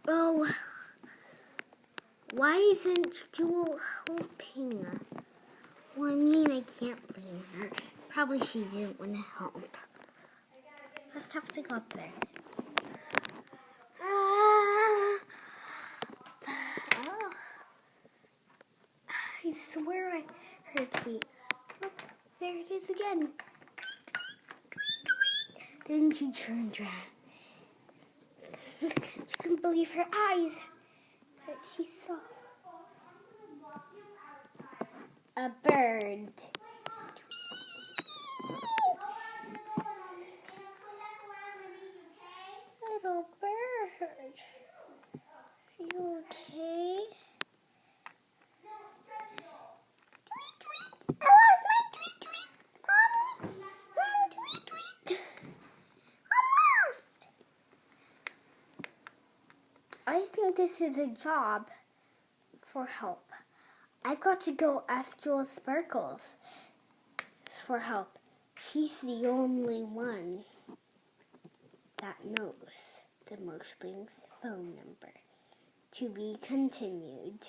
Oh, why isn't Jewel helping? Well, I mean, I can't blame her. Probably she didn't want to help. Let's have to go up there. Oh, I swear I heard a tweet. Look, there it is again. Then she turned around. She couldn't believe her eyes. But she saw a bird. Little bird. Are you okay? I think this is a job for help. I've got to go ask Jewel Sparkles for help. She's the only one that knows the Moshling's phone number. To be continued.